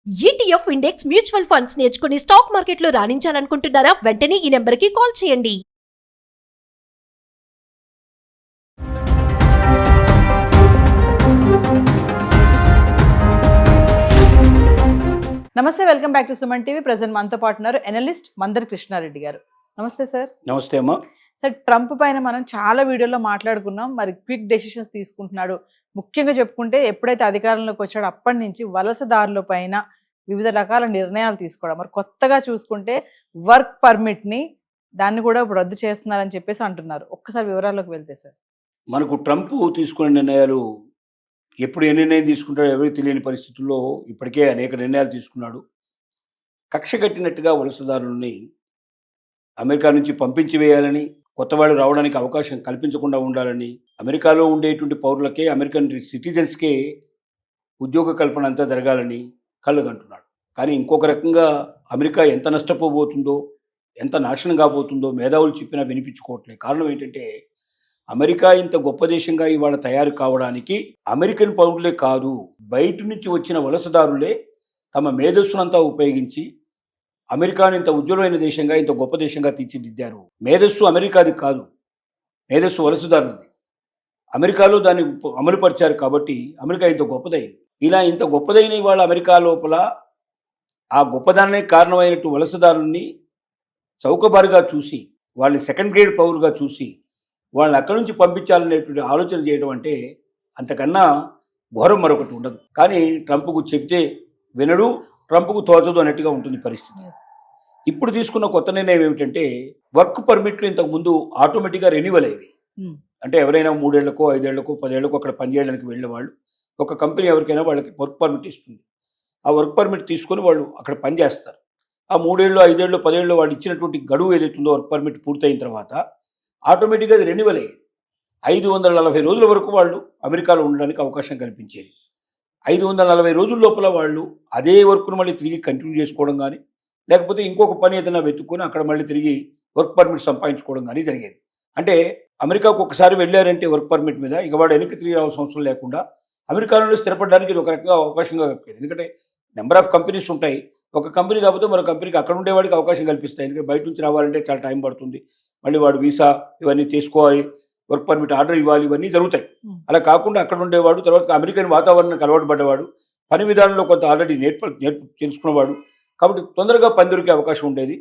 ETF index mutual funds నేర్చుకుని stock మార్కెట్లో రాణించాలనుకుంటున్నారా? వెంటనే ఈ నెంబర్కి కాల్ చేయండి. నమస్తే, welcome back to Suman TV. Present మనతో పాటు ఉన్నారు ఎనలిస్ట్ మందరి కృష్ణారెడ్డి గారు. నమస్తే సార్. నమస్తే అమ్మా. సార్, ట్రంప్ పైన మనం చాలా వీడియోలో మాట్లాడుకున్నాం. మరి క్విక్ డెసిషన్స్ తీసుకుంటున్నాడు. ముఖ్యంగా చెప్పుకుంటే ఎప్పుడైతే అధికారంలోకి వచ్చాడో అప్పటి నుంచి వలసదారుల పైన వివిధ రకాల నిర్ణయాలు తీసుకోవడం. మరి కొత్తగా చూసుకుంటే వర్క్ పర్మిట్ని దాన్ని కూడా ఇప్పుడు రద్దు చేస్తున్నారని చెప్పేసి అంటున్నారు. ఒక్కసారి వివరాల్లోకి వెళ్తే సార్. మనకు ట్రంప్ తీసుకునే నిర్ణయాలు ఎప్పుడు ఏ నిర్ణయం తీసుకుంటాడో ఎవరికి తెలియని పరిస్థితుల్లో ఇప్పటికే అనేక నిర్ణయాలు తీసుకున్నాడు. కక్ష కట్టినట్టుగా వలసదారులని అమెరికా నుంచి పంపించి వేయాలని, కొత్త వాళ్ళు రావడానికి అవకాశం కల్పించకుండా ఉండాలని, అమెరికాలో ఉండేటువంటి పౌరులకే, అమెరికన్ సిటిజన్స్కే ఉద్యోగ కల్పన అంతా జరగాలని కళ్ళగంటున్నాడు. కానీ ఇంకొక రకంగా అమెరికా ఎంత నష్టపోబోతుందో, ఎంత నాశనం కాబోతుందో మేధావులు చెప్పినా వినిపించుకోవట్లేదు. కారణం ఏంటంటే అమెరికా ఇంత గొప్ప దేశంగా ఇవాళ తయారు కావడానికి అమెరికన్ పౌరులే కాదు, బయట నుంచి వచ్చిన వలసదారులే తమ మేధస్సునంతా ఉపయోగించి అమెరికాను ఇంత ఉజ్వలమైన దేశంగా, ఇంత గొప్ప దేశంగా తీర్చిదిద్దారు. మేధస్సు అమెరికాది కాదు, మేధస్సు వలసదారులది. అమెరికాలో దాన్ని అమలుపరిచారు కాబట్టి అమెరికా ఇంత గొప్పదైంది. ఇలా ఇంత గొప్పదైన ఇవాళ అమెరికా లోపల ఆ గొప్పదానే కారణమైనట్టు వలసదారుల్ని చౌకబారుగా చూసి, వాళ్ళని సెకండ్ గ్రేడ్ పౌరులుగా చూసి వాళ్ళని అక్కడి నుంచి పంపించాలనేటువంటి ఆలోచన చేయడం అంటే అంతకన్నా ఘోరం మరొకటి ఉండదు. కానీ ట్రంప్కు చెబితే వినడు, ట్రంప్కు తోచదు అన్నట్టుగా ఉంటుంది పరిస్థితి. ఇప్పుడు తీసుకున్న కొత్త నిర్ణయం ఏమిటంటే వర్క్ పర్మిట్లు ఇంతకుముందు ఆటోమేటిక్గా రెన్యువల్ అయ్యేవి. అంటే ఎవరైనా 3 ఏళ్లకో 5 ఏళ్లకో 10 ఏళ్లకో అక్కడ పనిచేయడానికి వెళ్ళే వాళ్ళు, ఒక కంపెనీ ఎవరికైనా వాళ్ళకి వర్క్ పర్మిట్ ఇస్తుంది. ఆ వర్క్ పర్మిట్ తీసుకొని వాళ్ళు అక్కడ పనిచేస్తారు. ఆ 3 ఏళ్ళు 5 ఏళ్ళు 10 ఏళ్ళు వాళ్ళు ఇచ్చినటువంటి గడువు ఏదైతుందో వర్క్ పర్మిట్ పూర్తయిన తర్వాత ఆటోమేటిక్గా అది రెన్యువల్ అయ్యేది. 540 రోజుల వరకు వాళ్ళు అమెరికాలో ఉండడానికి అవకాశం కల్పించేది. 540 రోజుల లోపల వాళ్ళు అదే వర్క్ను మళ్ళీ తిరిగి కంటిన్యూ చేసుకోవడం కానీ, లేకపోతే ఇంకొక పని ఏదైనా వెతుక్కొని అక్కడ మళ్ళీ తిరిగి వర్క్ పర్మిట్ సంపాదించుకోవడం కానీ జరిగేది. అంటే అమెరికాకు ఒకసారి వెళ్ళారంటే వర్క్ పర్మిట్ మీద ఇక వాడు వెనక్కి తిరిగి రావాల్సిన అవసరం లేకుండా అమెరికాలో స్థిరపడడానికి ఇది ఒక రకంగా అవకాశంగా కల్పింది. ఎందుకంటే నెంబర్ ఆఫ్ కంపెనీస్ ఉంటాయి. ఒక కంపెనీ కాకపోతే మరో కంపెనీకి అక్కడ ఉండేవాడికి అవకాశం కల్పిస్తాయి. ఎందుకంటే బయట నుంచి రావాలంటే చాలా టైం పడుతుంది. మళ్ళీ వాడు వీసా ఇవన్నీ తీసుకోవాలి, వర్క్ పర్మిట్ ఆర్డర్ ఇవ్వాలి, ఇవన్నీ జరుగుతాయి. అలా కాకుండా అక్కడ ఉండేవాడు, తర్వాత అమెరికన్ వాతావరణానికి అలవాటు పడ్డవాడు, పని విధానంలో కొంత ఆల్రెడీ తెలుసుకున్నవాడు, కాబట్టి తొందరగా పని దొరికే అవకాశం ఉండేది.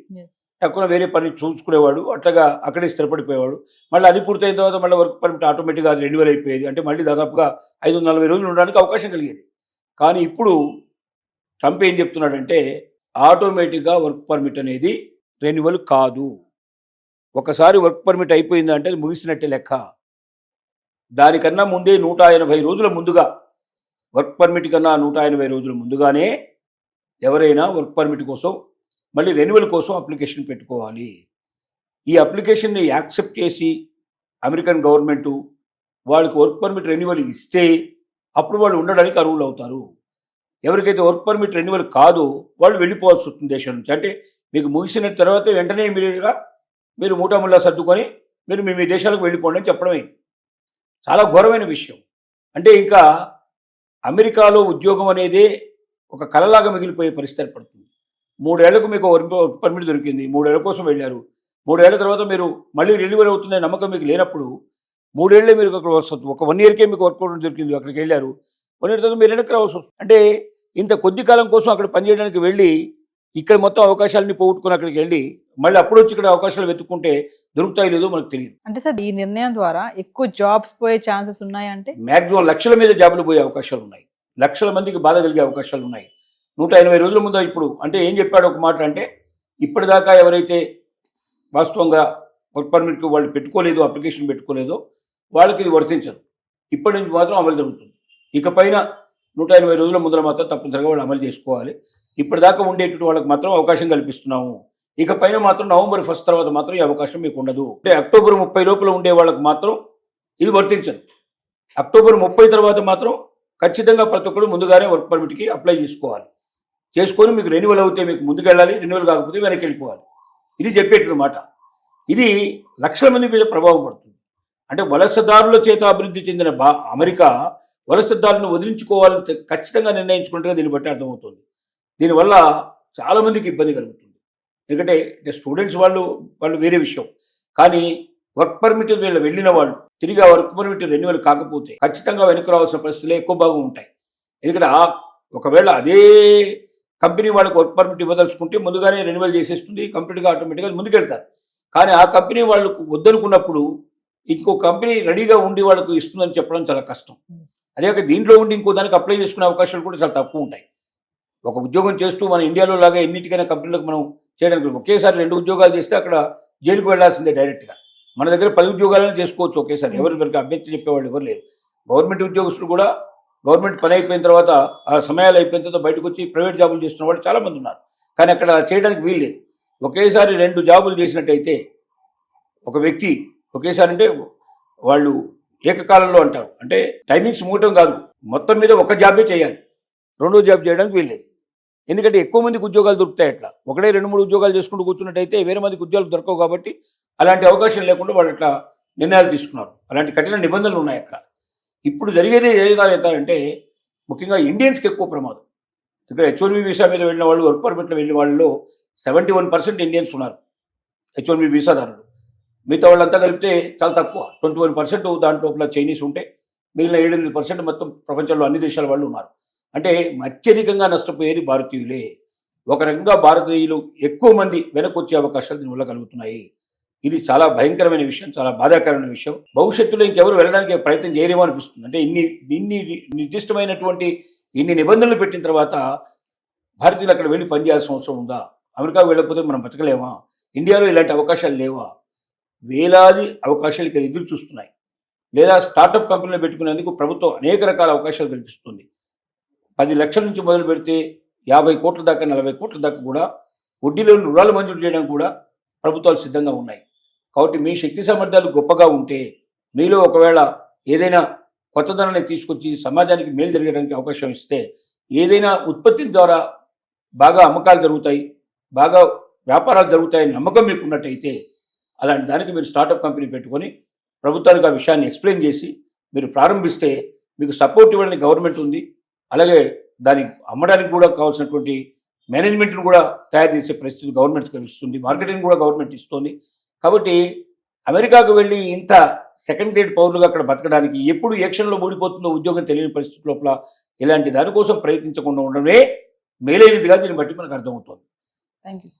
తక్కువ వేరే పని చూసుకునేవాడు, అట్లాగా అక్కడే స్థిరపడిపోయేవాడు. మళ్ళీ అది పూర్తయిన తర్వాత మళ్ళీ వర్క్ పర్మిట్ ఆటోమేటిక్గా అది రెన్యువల్ అయిపోయేది. అంటే మళ్ళీ దాదాపుగా 540 రోజులు ఉండడానికి అవకాశం కలిగేది. కానీ ఇప్పుడు ట్రంప్ ఏం చెప్తున్నాడంటే ఆటోమేటిక్గా వర్క్ పర్మిట్ అనేది రెన్యువల్ కాదు. ఒకసారి వర్క్ పర్మిట్ అయిపోయిందంటే అది ముగిసినట్టే లెక్క. దానికన్నా ముందే 180 రోజుల ముందుగా, వర్క్ పర్మిట్ కన్నా 180 రోజుల ముందుగానే ఎవరైనా వర్క్ పర్మిట్ కోసం మళ్ళీ రెన్యువల్ కోసం అప్లికేషన్ పెట్టుకోవాలి. ఈ అప్లికేషన్ని యాక్సెప్ట్ చేసి అమెరికన్ గవర్నమెంటు వాళ్ళకి వర్క్ పర్మిట్ రెన్యువల్ ఇస్తే అప్పుడు వాళ్ళు ఉండడానికి అర్హులు అవుతారు. ఎవరికైతే వర్క్ పర్మిట్ రెన్యువల్ కాదో వాళ్ళు వెళ్ళిపోవాల్సి వస్తుంది దేశం నుంచి. అంటే మీకు ముగిసిన తర్వాత వెంటనే ఇమీడియట్గా మీరు మూటాముల్లా సర్దుకొని మీరు మీ దేశాలకు వెళ్ళిపోండి అని చెప్పడం అయింది. చాలా ఘోరమైన విషయం. అంటే ఇంకా అమెరికాలో ఉద్యోగం అనేది ఒక కలలాగా మిగిలిపోయే పరిస్థితి ఏర్పడుతుంది. 3 ఏళ్లకు మీకు వర్క్ పర్మిట్ దొరికింది, 3 ఏళ్ల కోసం వెళ్ళారు. 3 ఏళ్ల తర్వాత మీరు మళ్ళీ రెన్యువల్ అవుతుందనే నమ్మకం మీకు లేనప్పుడు 3 ఏళ్లే మీరు అక్కడ వస్తుంది. ఒక 1 ఇయర్కే మీకు వర్క్ పర్మిట్ దొరికింది, అక్కడికి వెళ్ళారు. 1 ఇయర్ తర్వాత మీరు వెనక్కి రావాల్సి వస్తుంది. అంటే ఇంత కొద్ది కాలం కోసం అక్కడ పనిచేయడానికి వెళ్ళి ఇక్కడ మొత్తం అవకాశాలని పోగొట్టుకుని అక్కడికి వెళ్ళి మళ్ళీ అప్పుడు వచ్చి ఇక్కడ అవకాశాలు వెతుక్కుంటే దొరుకుతాయి లేదో మనకు తెలియదు. అంటే సార్, ఈ నిర్ణయం ద్వారా ఎక్కువ జాబ్స్ పోయే ఛాన్సెస్ ఉన్నాయంటే మ్యాక్సిమం లక్షల మీద జాబులు పోయే అవకాశాలు ఉన్నాయి. లక్షల మందికి బాధ కలిగే అవకాశాలు ఉన్నాయి. 180 రోజుల ముందు ఇప్పుడు అంటే ఏం చెప్పాడు ఒక మాట అంటే, ఇప్పటిదాకా ఎవరైతే వాస్తవంగా వర్క్ పర్మిట్కి వాళ్ళు పెట్టుకోలేదో, అప్లికేషన్ పెట్టుకోలేదో వాళ్ళకి ఇది వర్తించదు. ఇప్పటి నుంచి మాత్రం అమలు జరుగుతుంది. ఇకపైన 180 రోజుల ముందర మాత్రం తప్పనిసరిగా వాళ్ళు అమలు చేసుకోవాలి. ఇప్పటిదాకా ఉండేటువంటి వాళ్ళకి మాత్రం అవకాశం కల్పిస్తున్నాము. ఇకపైన మాత్రం నవంబర్ 1 తర్వాత మాత్రం ఈ అవకాశం మీకు ఉండదు. అంటే అక్టోబర్ 30 లోపల ఉండే వాళ్ళకి మాత్రం ఇది వర్తించదు. అక్టోబర్ 30 తర్వాత మాత్రం ఖచ్చితంగా ప్రతి ఒక్కరు ముందుగానే వర్క్ పర్మిట్కి అప్లై చేసుకొని మీకు రెన్యువల్ అవుతే మీకు ముందుకెళ్ళాలి, రెన్యువల్ కాకపోతే వెనక్కి వెళ్ళిపోవాలి. ఇది చెప్పేటువంటి మాట. ఇది లక్షల మంది మీద ప్రభావం పడుతుంది. అంటే వలసదారుల చేత అభివృద్ధి చెందిన అమెరికా వలసదారులను వదిలించుకోవాలని ఖచ్చితంగా నిర్ణయించుకుంటే దీన్ని బట్టి అర్థమవుతుంది. దీనివల్ల చాలామందికి ఇబ్బంది కలుగుతుంది. ఎందుకంటే స్టూడెంట్స్ వాళ్ళు వేరే విషయం, కానీ వర్క్ పర్మిట్ వీళ్ళు వెళ్ళిన వాళ్ళు తిరిగి ఆ వర్క్ పర్మిట్ రెన్యువల్ కాకపోతే ఖచ్చితంగా వెనక్కి రావాల్సిన పరిస్థితులు ఎక్కువ భాగం ఉంటాయి. ఎందుకంటే ఒకవేళ అదే కంపెనీ వాళ్ళకి వర్క్ పర్మిట్ ఇవ్వదలుచుకుంటే ముందుగానే రెన్యువల్ చేసేస్తుంది, కంప్లీట్గా ఆటోమేటిక్గా ముందుకెళ్తారు. కానీ ఆ కంపెనీ వాళ్ళకు వద్దనుకున్నప్పుడు ఇంకో కంపెనీ రెడీగా ఉండి వాళ్ళకు ఇస్తుందని చెప్పడం చాలా కష్టం. అదే దీంట్లో ఉండి ఇంకో దానికి అప్లై చేసుకునే అవకాశాలు కూడా చాలా తక్కువ ఉంటాయి. ఒక ఉద్యోగం చేస్తూ మన ఇండియాలో లాగా ఎన్నిటికైనా కంపెనీలకు మనం చేయడానికి ఒకేసారి 2 ఉద్యోగాలు చేస్తే అక్కడ జైలుకు వెళ్లాల్సిందే డైరెక్ట్గా. మన దగ్గర 10 ఉద్యోగాలను చేసుకోవచ్చు ఒకేసారి, ఎవరి వరకు అభ్యర్థి చెప్పేవాళ్ళు ఎవరు లేరు. గవర్నమెంట్ ఉద్యోగస్తులు కూడా గవర్నమెంట్ పని అయిపోయిన తర్వాత ఆ సమయాలు అయిపోయిన తర్వాత బయటకు వచ్చి ప్రైవేట్ జాబులు చేస్తున్న వాళ్ళు చాలామంది ఉన్నారు. కానీ అక్కడ చేయడానికి వీలు లేదు. ఒకేసారి 2 జాబులు చేసినట్టయితే ఒక వ్యక్తి ఒకేసారి అంటే వాళ్ళు ఏకకాలంలో అంటారు, అంటే టైమింగ్స్ మూటం కాదు, మొత్తం మీద ఒక జాబే చేయాలి, 2వ జాబ్ చేయడానికి వీల్లేదు. ఎందుకంటే ఎక్కువ మందికి ఉద్యోగాలు దొరుకుతాయి. అట్లా ఒకటే 2-3 ఉద్యోగాలు చేసుకుంటూ కూర్చున్నట్టయితే వేరే మందికి ఉద్యోగాలు దొరకవు. కాబట్టి అలాంటి అవకాశం లేకుండా వాళ్ళు అట్లా నిర్ణయాలు తీసుకున్నారు. అలాంటి కఠిన నిబంధనలు ఉన్నాయి అక్కడ. ఇప్పుడు జరిగేది ఏదైతే అంటే ముఖ్యంగా ఇండియన్స్కి ఎక్కువ ప్రమాదం. ఇక్కడ H1B వీసా మీద వెళ్ళిన వాళ్ళు, వర్క్ పర్మిట్లో వెళ్ళిన వాళ్ళలో 71% ఇండియన్స్ ఉన్నారు H1B వీసాదారులు. మిగతా వాళ్ళంతా కలిపితే చాలా తక్కువ, 21% దాంట్లో చైనీస్ ఉంటే మిగిలిన 7-8% మొత్తం ప్రపంచంలో అన్ని దేశాల వాళ్ళు ఉన్నారు. అంటే అత్యధికంగా నష్టపోయేది భారతీయులే. ఒక రకంగా భారతీయులు ఎక్కువ మంది వెనక్కి వచ్చే అవకాశాలు దీనివల్ల కలుగుతున్నాయి. ఇది చాలా భయంకరమైన విషయం, చాలా బాధాకరమైన విషయం. భవిష్యత్తులో ఇంకెవరు వెళ్ళడానికి ప్రయత్నం చేయరేమో అనిపిస్తుంది. అంటే ఇన్ని నిర్దిష్టమైనటువంటి ఇన్ని నిబంధనలు పెట్టిన తర్వాత భారతీయులు అక్కడ వెళ్ళి పనిచేయాల్సిన అవసరం ఉందా? అమెరికా వెళ్ళకపోతే మనం బతకలేమా? ఇండియాలో ఇలాంటి అవకాశాలు లేవా? వేలాది అవకాశాలు ఇక్కడ ఎదురు చూస్తున్నాయి. లేదా స్టార్టప్ కంపెనీలు పెట్టుకునేందుకు ప్రభుత్వం అనేక రకాల అవకాశాలు కల్పిస్తుంది. 10 లక్షల నుంచి మొదలు పెడితే 50 కోట్ల దాకా, 40 కోట్ల దాకా కూడా వడ్డీలోని రుణాలు మంజూరు చేయడానికి కూడా ప్రభుత్వాలు సిద్ధంగా ఉన్నాయి. కాబట్టి మీ శక్తి సామర్థ్యాలు గొప్పగా ఉంటే, మీలో ఒకవేళ ఏదైనా కొత్తదనాన్ని తీసుకొచ్చి సమాజానికి మేలు జరగడానికి అవకాశం ఇస్తే, ఏదైనా ఉత్పత్తి ద్వారా బాగా అమ్మకాలు జరుగుతాయి, బాగా వ్యాపారాలు జరుగుతాయని నమ్మకం మీకు ఉన్నట్టయితే అలాంటి దానికి మీరు స్టార్టప్ కంపెనీ పెట్టుకొని ప్రభుత్వానికి ఆ విషయాన్ని ఎక్స్ప్లెయిన్ చేసి మీరు ప్రారంభిస్తే మీకు సపోర్ట్ ఇవ్వడానికి గవర్నమెంట్ ఉంది. అలాగే దాన్ని అమ్మడానికి కూడా కావాల్సినటువంటి మేనేజ్మెంట్ను కూడా తయారు చేసే పరిస్థితి గవర్నమెంట్ కలుస్తుంది, మార్కెటింగ్ కూడా గవర్నమెంట్ ఇస్తుంది. కాబట్టి అమెరికాకు వెళ్ళి ఇంత సెకండ్ గ్రేడ్ పౌరులుగా అక్కడ బతకడానికి ఎప్పుడు ఏ క్షణంలో ఓడిపోతుందో ఉద్యోగం తెలియని పరిస్థితి లోపల ఇలాంటి దానికోసం ప్రయత్నించకుండా ఉండడమే మేలైనదిగా దీన్ని బట్టి మనకు అర్థమవుతుంది. Thank you.